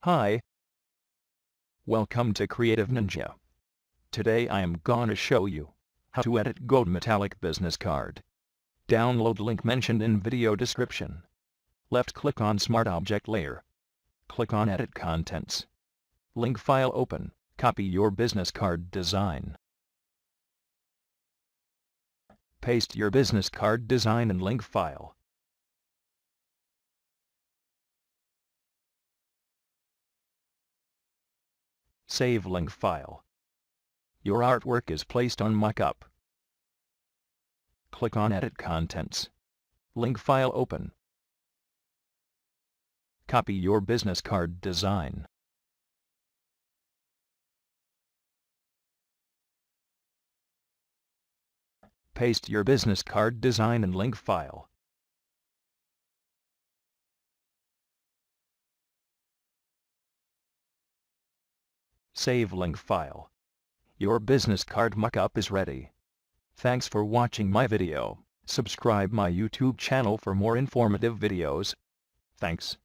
Hi, welcome to Creative Ninja. Today I am gonna show you how to edit gold metallic business card. Download link mentioned in video description. Left click on Smart Object Layer. Click on Edit Contents. Link file open. Copy your business card design. Paste your business card design in link file. Save link file. Your artwork is placed on Mockup. Click on Edit Contents. Link file open. Copy your business card design. Paste your business card design in link file. Save link file. Your business card mockup is ready. Thanks for watching my video. Subscribe my YouTube channel for more informative videos. Thanks.